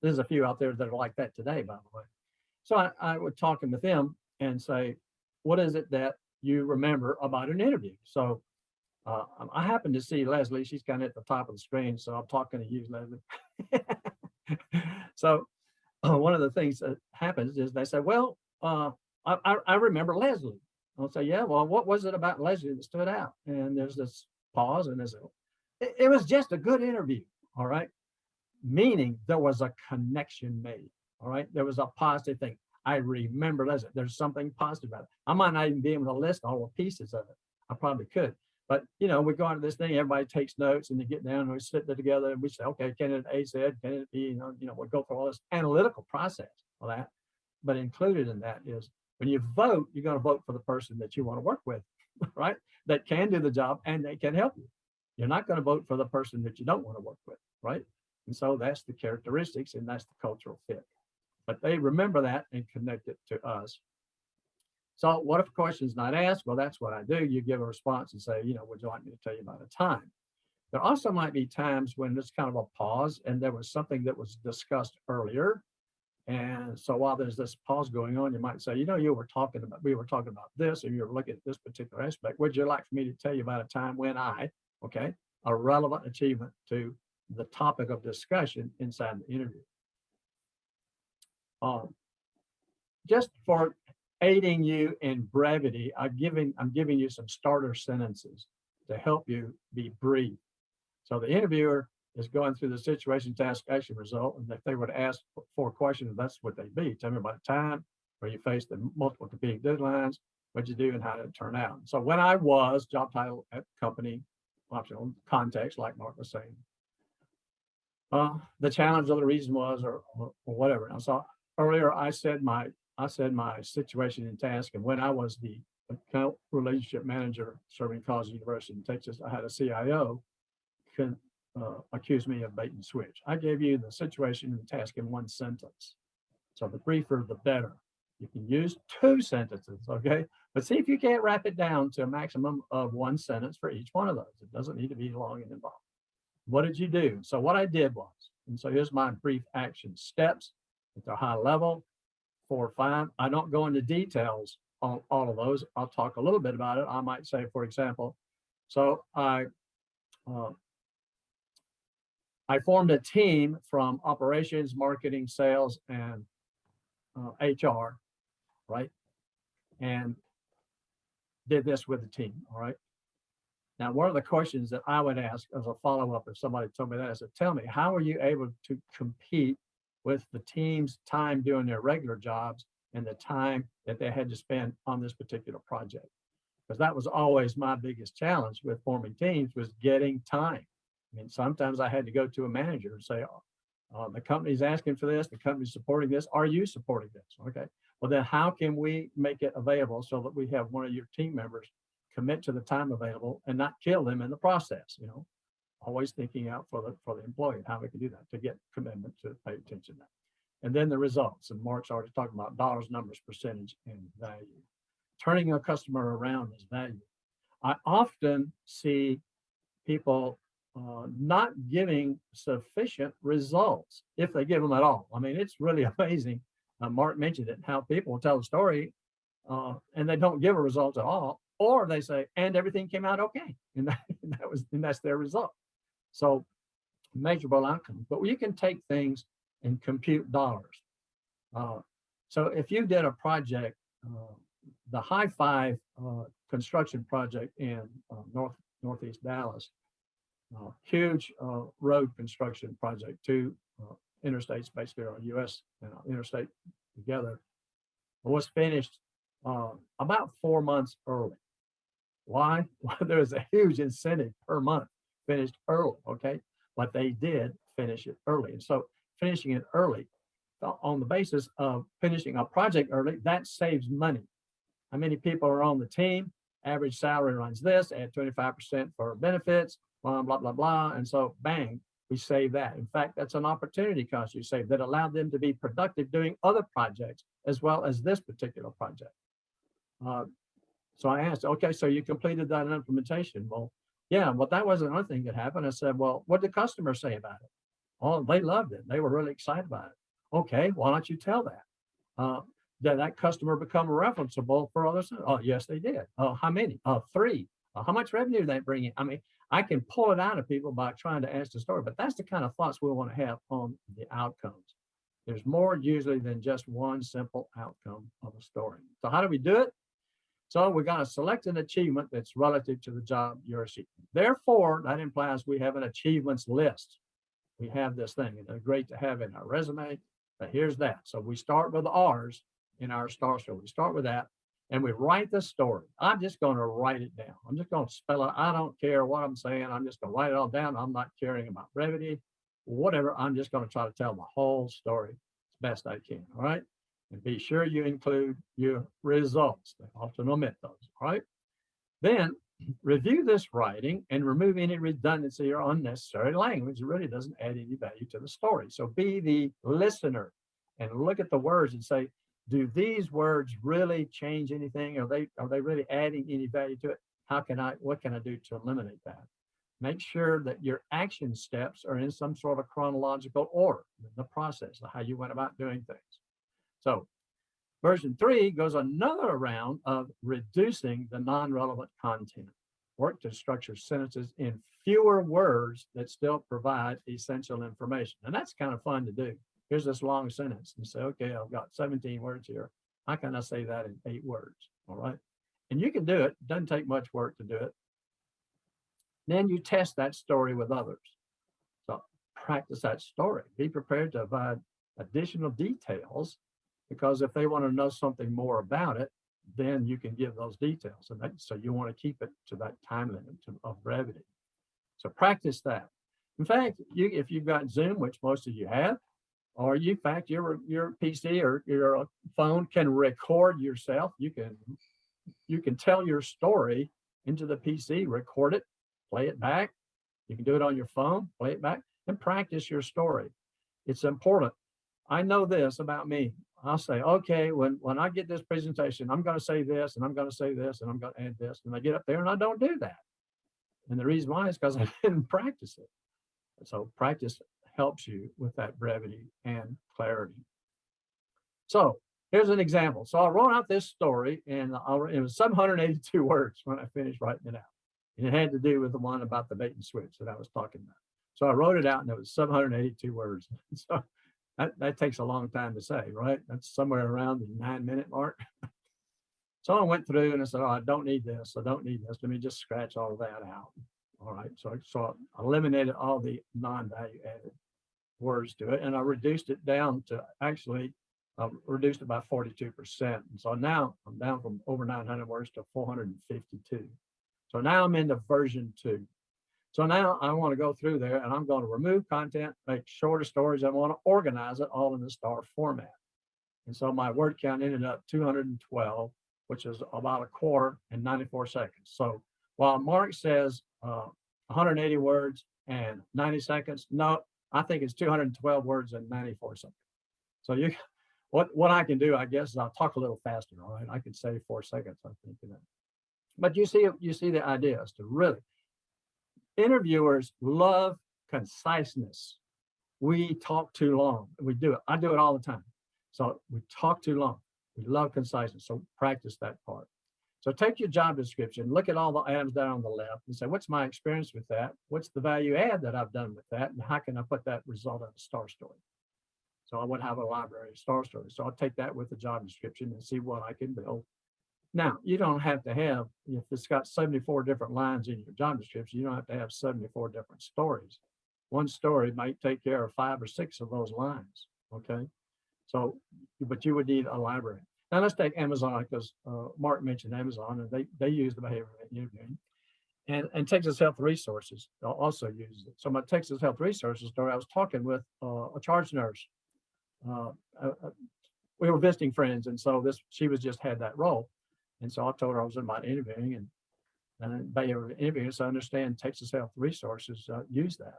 There's a few out there that are like that today, by the way. So I would talk with them and say, what is it that you remember about an interview? So I happen to see Leslie. She's kind of at the top of the screen, so I'm talking to you, Leslie. So one of the things that happens is they say, well, I remember Leslie. I'll say, yeah, well, what was it about Leslie that stood out? And there's this pause and there's it was just a good interview, all right? Meaning there was a connection made, all right? There was a positive thing. I remember Leslie. There's something positive about it. I might not even be able to list all the pieces of it. I probably could. But, we go into this thing, everybody takes notes and they get down and we sit there together and we say, okay, candidate A said, candidate B, we go through all this analytical process for that. But included in that is when you vote, you're going to vote for the person that you want to work with, right? That can do the job and they can help you. You're not going to vote for the person that you don't want to work with, right? And so that's the characteristics and that's the cultural fit. But they remember that and connect it to us. So what if a question is not asked? Well, that's what I do. You give a response and say, would you like me to tell you about a time? There also might be times when there's kind of a pause and there was something that was discussed earlier. And so while there's this pause going on, you might say, we were talking about this, or you were looking at this particular aspect. Would you like for me to tell you about a time when a relevant achievement to the topic of discussion inside the interview? Just for aiding you in brevity, I'm giving you some starter sentences to help you be brief. So the interviewer is going through the situation, task, action, result, and if they were to ask 4 questions, that's what they'd be. Tell me about a time where you faced the multiple competing deadlines, what'd you do and how did it turn out? So when I was job title at company, optional context, like Mark was saying, the challenge or the reason was, or whatever. And so earlier I said my situation and task, and when I was the account relationship manager serving college and university in Texas, I had a CIO accuse me of bait and switch. I gave you the situation and the task in 1 sentence. So the briefer, the better. You can use 2 sentences, okay? But see if you can't wrap it down to a maximum of 1 sentence for each one of those. It doesn't need to be long and involved. What did you do? So what I did was, and so here's my brief action steps at the high level, 4 or 5. I don't go into details on all of those. I'll talk a little bit about it. I might say, for example, so I formed a team from operations, marketing, sales, and HR, right? And did this with the team, all right? Now, one of the questions that I would ask as a follow-up if somebody told me that, I said, tell me, how are you able to compete with the team's time doing their regular jobs and the time that they had to spend on this particular project? Because that was always my biggest challenge with forming teams, was getting time. I mean, sometimes I had to go to a manager and say, the company's asking for this, the company's supporting this, are you supporting this? Okay, well then how can we make it available so that we have one of your team members commit to the time available and not kill them in the process, you know? Always thinking out for the employee, how we can do that to get commitment to pay attention to that. And then the results, and Mark's already talking about dollars, numbers, percentage, and value. Turning a customer around is value. I often see people not giving sufficient results, if they give them at all. I mean, it's really amazing. Mark mentioned it, how people will tell a story and they don't give a result at all, or they say, and everything came out okay, and that's their result. So measurable outcomes, but you can take things and compute dollars. So if you did a project, the High Five construction project in northeast Dallas, huge road construction project, 2 interstates, basically, or US interstate together, was finished about 4 months early. Why? Well, there was a huge incentive per month, finished early, okay? But they did finish it early. And so finishing it early, on the basis of finishing a project early, that saves money. How many people are on the team? Average salary runs this, add 25% for benefits, blah, blah, blah, blah. And so bang, we save that. In fact, that's an opportunity cost you save that allowed them to be productive doing other projects as well as this particular project. So I asked, okay, so you completed that implementation. Well, yeah, well, that wasn't another thing that happened. I said, well, what did the customer say about it? Oh, they loved it. They were really excited about it. Okay, why don't you tell that? Did that customer become referenceable for others? Oh, yes, they did. Oh, how many? Oh, 3. How much revenue did they bring in? I mean, I can pull it out of people by trying to ask the story, but that's the kind of thoughts we want to have on the outcomes. There's more usually than just one simple outcome of a story. So how do we do it? So we're going to select an achievement that's relative to the job you're seeking. Therefore, that implies we have an achievements list. We have this thing, and it's great to have in our resume, but here's that. So we start with R's in our star story. We start with that, and we write the story. I'm just going to write it down. I'm just going to spell it. I don't care what I'm saying. I'm just going to write it all down. I'm not caring about brevity, whatever. I'm just going to try to tell the whole story as best I can, all right? And be sure you include your results. They often omit those, all right? Then review this writing and remove any redundancy or unnecessary language. It really doesn't add any value to the story. So be the listener and look at the words and say, do these words really change anything? Are they really adding any value to it? What can I do to eliminate that? Make sure that your action steps are in some sort of chronological order in the process of how you went about doing things. So version 3 goes another round of reducing the non-relevant content. Work to structure sentences in fewer words that still provide essential information. And that's kind of fun to do. Here's this long sentence and say, okay, I've got 17 words here. How can I say that in 8 words? All right. And you can do it. It doesn't take much work to do it. Then you test that story with others. So practice that story. Be prepared to provide additional details, because if they want to know something more about it, then you can give those details. And so you want to keep it to that time limit of brevity. So practice that. In fact, if you've got Zoom, which most of you have, or in fact, your PC or your phone can record yourself. You can tell your story into the PC, record it, play it back. You can do it on your phone, play it back, and practice your story. It's important. I know this about me. I'll say, okay, when I get this presentation, I'm going to say this, and I'm going to say this, and I'm going to add this. And I get up there and I don't do that. And the reason why is because I didn't practice it. So practice helps you with that brevity and clarity. So here's an example. So I wrote out this story, and it was 782 words when I finished writing it out. And it had to do with the one about the bait and switch that I was talking about. So I wrote it out, and it was 782 words. So that takes a long time to say, right? That's somewhere around the 9-minute mark. So I went through and I said, oh, I don't need this. I don't need this. Let me just scratch all of that out. All right. So I eliminated all the non-value added words to it, and I reduced it down to actually reduced it by 42%. And so now I'm down from over 900 words to 452. So now I'm into version 2. So now I want to go through there, and I'm going to remove content, make shorter stories. I want to organize it all in the star format. And so my word count ended up 212, which is about a quarter and 94 seconds. So while Mark says 180 words and 90 seconds, no, I think it's 212 words and 94 seconds. So what I can do, I guess, is I'll talk a little faster. All right, I could say 4 seconds, I think. But you see the idea is to really, interviewers love conciseness. We talk too long. We do it. I do it all the time. So we talk too long. We love conciseness. So practice that part. So take your job description, look at all the items down on the left and say, what's my experience with that? What's the value add that I've done with that? And how can I put that result in a star story? So I would have a library of star stories. So I'll take that with the job description and see what I can build. Now, you don't have to have, if it's got 74 different lines in your job description, you don't have to have 74 different stories. One story might take care of 5 or 6 of those lines, okay? So, but you would need a library. Now let's take Amazon, because Mark mentioned Amazon, and they use the behavioral interviewing. And Texas Health Resources also uses it. So my Texas Health Resources story, I was talking with a charge nurse. We were visiting friends, and so she was just had that role. And so I told her I was about interviewing and behavioral interviewing. So I understand Texas Health Resources use that.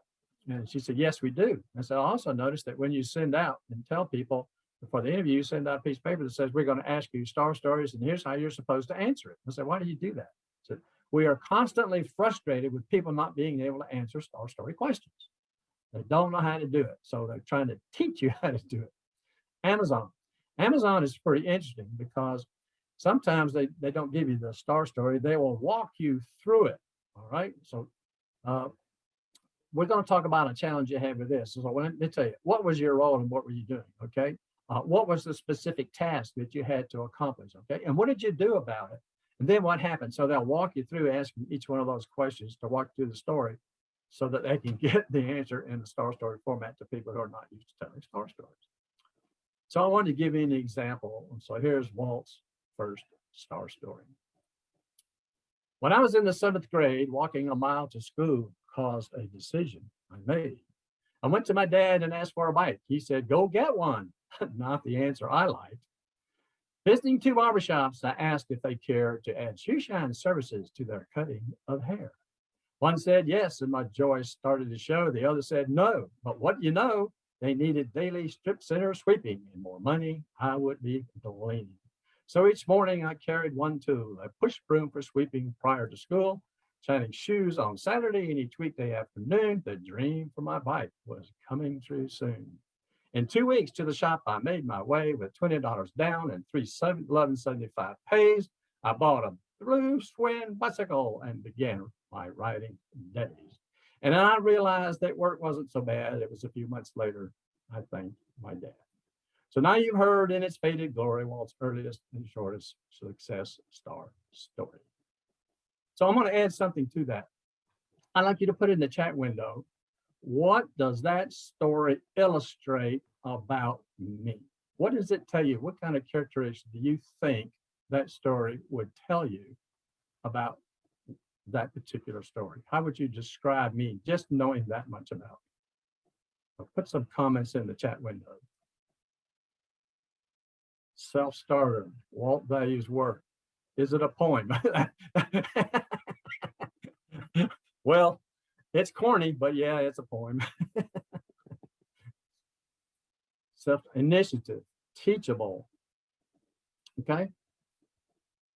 And she said, yes, we do. And so I also noticed that when you send out and tell people before the interview, you send out a piece of paper that says, we're going to ask you star stories, and here's how you're supposed to answer it. I said, why do you do that? I said, we are constantly frustrated with people not being able to answer star story questions. They don't know how to do it. So they're trying to teach you how to do it. Amazon is pretty interesting because sometimes they don't give you the star story. They will walk you through it. All right. So we're going to talk about a challenge you had with this. So let me tell you, what was your role and what were you doing? Okay. What was the specific task that you had to accomplish? Okay. And what did you do about it? And then what happened? So they'll walk you through asking each one of those questions to walk through the story so that they can get the answer in the star story format to people who are not used to telling star stories. So I wanted to give you an example. So here's Walt's first star story. When I was in the 7th grade, walking a mile to school caused a decision I made. I went to my dad and asked for a bike. He said, go get one. Not the answer I liked. Visiting 2 barbershops, I asked if they cared to add shoe shine services to their cutting of hair. One said yes, and my joy started to show. The other said no, but what you know, they needed daily strip center sweeping and more money I would be gleaning. So each morning I carried one tool, a push broom for sweeping prior to school, shining shoes on Saturday, and each weekday afternoon, the dream for my bike was coming true soon. In 2 weeks to the shop, I made my way with $20 down and $11.75 pays. I bought a blue swing bicycle and began my riding days. And then I realized that work wasn't so bad. It was a few months later, I thanked my dad. So now you've heard in its faded glory, Walt's earliest and shortest success star story. So I'm going to add something to that. I'd like you to put in the chat window, what does that story illustrate about me? What does it tell you? What kind of characteristics do you think that story would tell you about that particular story? How would you describe me just knowing that much about me? So put some comments in the chat window. Self-starter, Walt values work. Is it a poem? Well, it's corny, but yeah, it's a poem. Self-initiative. teachable. Okay.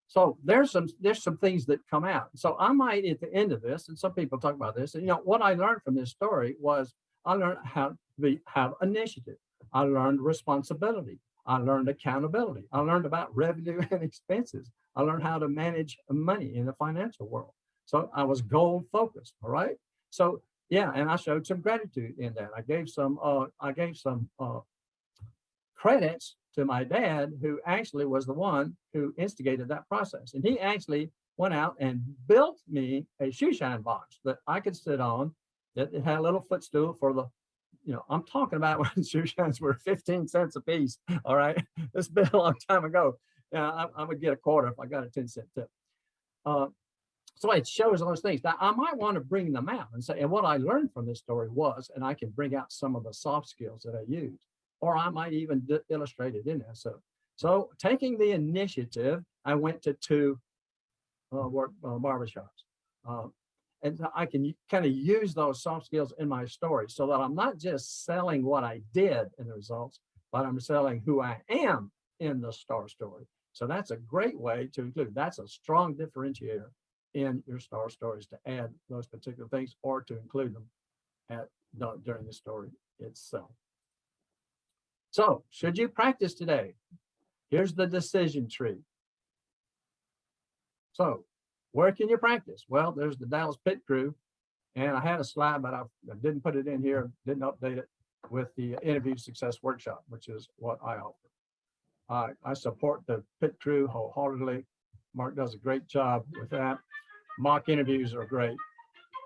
So there's some things that come out. So I might at the end of this, and some people talk about this, and what I learned from this story was I learned how to have initiative. I learned responsibility. I learned accountability. I learned about revenue and expenses. I learned how to manage money in the financial world. So I was goal focused. All right. So yeah, and I showed some gratitude in that. I gave some credits to my dad, who actually was the one who instigated that process. And he actually went out and built me a shoe shine box that I could sit on, that it had a little footstool for the, I'm talking about when shoe shines were 15 cents a piece. All right. It's been a long time ago. I would get a quarter if I got a 10-cent tip. So it shows those things. Now, I might want to bring them out and say, and what I learned from this story was, and I can bring out some of the soft skills that I used, or I might even illustrate it in there. So taking the initiative, I went to 2 barbershops. And I can kind of use those soft skills in my story so that I'm not just selling what I did in the results, but I'm selling who I am in the star story. So that's a great way to include. That's a strong differentiator in your star stories, to add those particular things or to include them during the story itself. So should you practice today? Here's the decision tree. So where can you practice? Well, there's the Dallas Pit Crew, and I had a slide, but I didn't put it in here, didn't update it, with the interview success workshop, which is what I offer. I support the Pit Crew wholeheartedly. Mark does a great job with that. Mock interviews are great.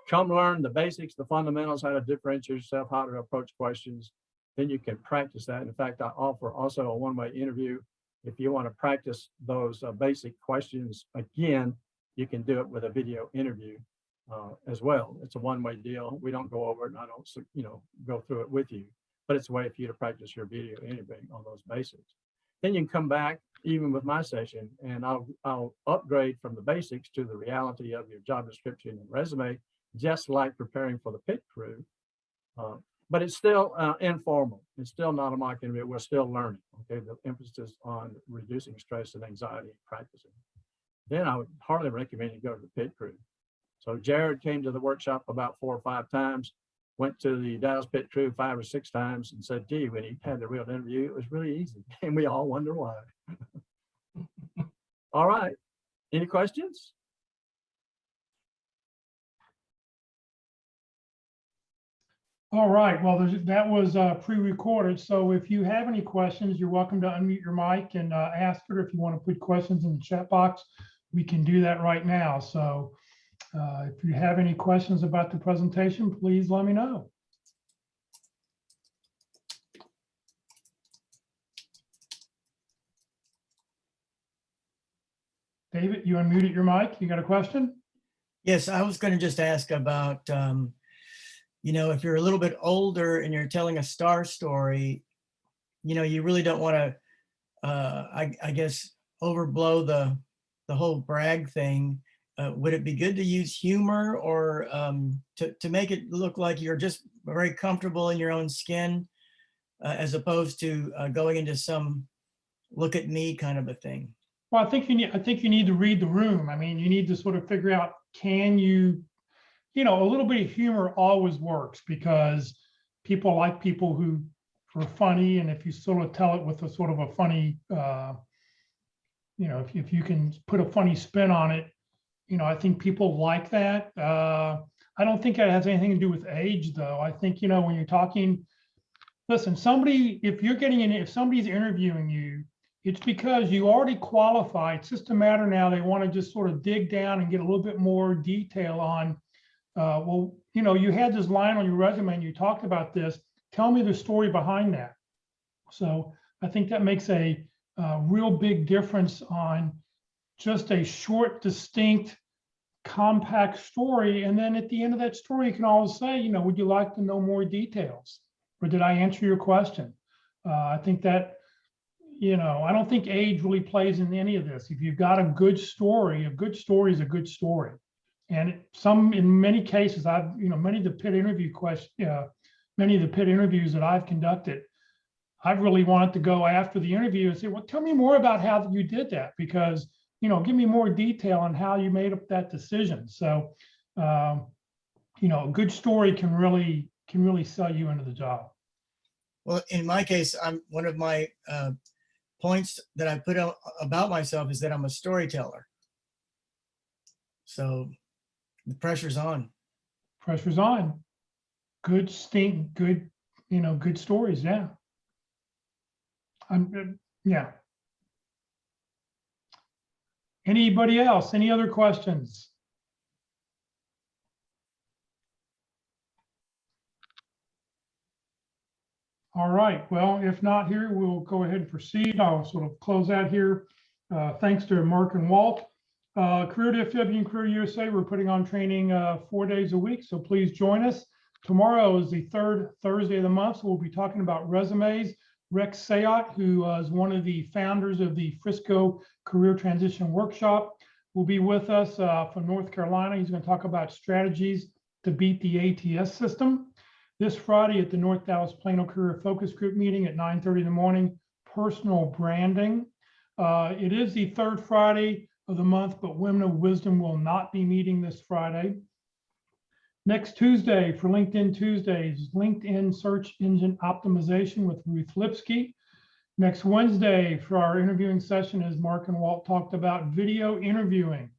Come learn the basics, the fundamentals, how to differentiate yourself, how to approach questions. Then you can practice that. In fact, I offer also a one-way interview. If you want to practice those basic questions again, you can do it with a video interview as well. It's a one-way deal. We don't go over it, and I don't, go through it with you, but it's a way for you to practice your video interviewing on those basics. Then you can come back, even with my session, and I'll upgrade from the basics to the reality of your job description and resume, just like preparing for the Pit Crew. But it's still informal. It's still not a mock interview. We're still learning. Okay, the emphasis on reducing stress and anxiety and practicing. Then I would hardly recommend you go to the Pit Crew. So Jared came to the workshop about 4 or 5 times, went to the Dallas Pit Crew 5 or 6 times, and said, gee, when he had the real interview, it was really easy. And we all wonder why. All right. Any questions? All right, well, that was pre-recorded. So if you have any questions, you're welcome to unmute your mic and ask her. If you want to put questions in the chat box, we can do that right now. So if you have any questions about the presentation, please let me know. David, you unmuted your mic. You got a question? Yes, I was going to just ask about, if you're a little bit older and you're telling a star story, you really don't want to, I guess, overblow the whole brag thing. Would it be good to use humor or to make it look like you're just very comfortable in your own skin, as opposed to going into some look at me kind of a thing? Well, I think you need to read the room. I mean, you need to sort of figure out, can you, a little bit of humor always works, because people like people who are funny. And if you sort of tell it with a sort of a funny, if you can put a funny spin on it, I think people like that. I don't think it has anything to do with age, though. I think, when you're talking, listen, if somebody's interviewing you, it's because you already qualify. It's just a matter now, they want to just sort of dig down and get a little bit more detail on, you had this line on your resume and you talked about this. Tell me the story behind that. So I think that makes a real big difference on just a short, distinct, compact story. And then at the end of that story, you can always say, would you like to know more details? Or did I answer your question? I think that, I don't think age really plays in any of this. If you've got a good story is a good story. And in many cases, many of the pit interviews that I've conducted, I really wanted to go after the interview and say, well, tell me more about how you did that, because, you know, give me more detail on how you made up that decision. So, you know, a good story can really sell you into the job. Well, in my case, one of my points that I put out about myself is that I'm a storyteller. So the pressure's on. Pressure's on. Good good, you know, good stories. Yeah. Yeah. Anybody else? Any other questions? All right. Well, if not here, we'll go ahead and proceed. I'll sort of close out here. Thanks to Mark and Walt. Career DFW and Career USA, we're putting on training 4 days a week, so please join us. Tomorrow is the third Thursday of the month, so we'll be talking about resumes. Rex Sayat, who is one of the founders of the Frisco Career Transition Workshop, will be with us from North Carolina. He's going to talk about strategies to beat the ATS system. This Friday at the North Dallas Plano Career Focus Group meeting at 9:30 in the morning, personal branding. It is the third Friday of the month, but Women of Wisdom will not be meeting this Friday. Next Tuesday for LinkedIn Tuesdays, LinkedIn Search Engine Optimization with Ruth Lipsky. Next Wednesday for our interviewing session, as Mark and Walt talked about, video interviewing.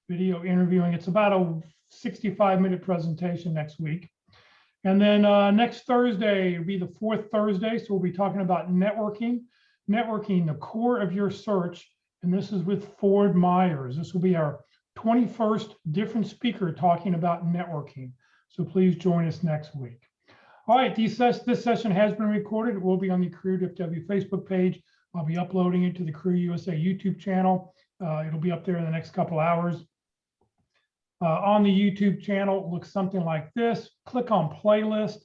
It's about a 65-minute presentation next week. And then next Thursday will be the fourth Thursday, so we'll be talking about networking. Networking, the core of your search, and this is with Ford Myers. This will be our 21st different speaker talking about networking. So please join us next week. All right, this session has been recorded. It will be on the Career DFW Facebook page. I'll be uploading it to the Career USA YouTube channel. It'll be up there in the next couple hours. On the YouTube channel, it looks something like this. Click on playlist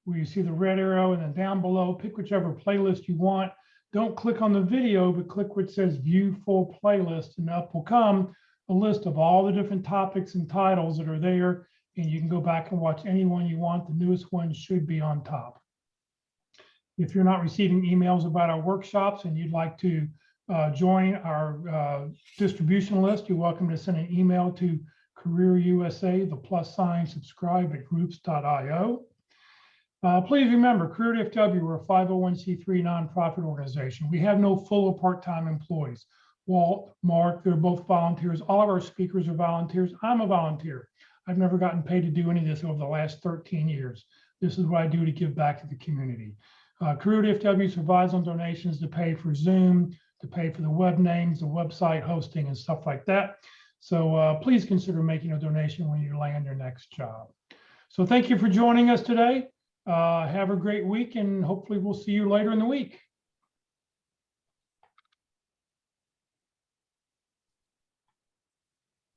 where you see the red arrow, and then down below, pick whichever playlist you want. Don't click on the video, but click where it says view full playlist, and up will come a list of all the different topics and titles that are there, and you can go back and watch any one you want. The newest one should be on top. If you're not receiving emails about our workshops and you'd like to join our distribution list, you're welcome to send an email to Career USA, the +sign subscribe at groups.io. Please remember, Career DFW, we're a 501c3 nonprofit organization. We have no full or part-time employees. Walt, Mark, they're both volunteers. All of our speakers are volunteers. I'm a volunteer. I've never gotten paid to do any of this over the last 13 years. This is what I do to give back to the community. Career DFW survives on donations to pay for Zoom, to pay for the web names, the website hosting, and stuff like that. So please consider making a donation when you land your next job. So thank you for joining us today. Have a great week, and hopefully we'll see you later in the week.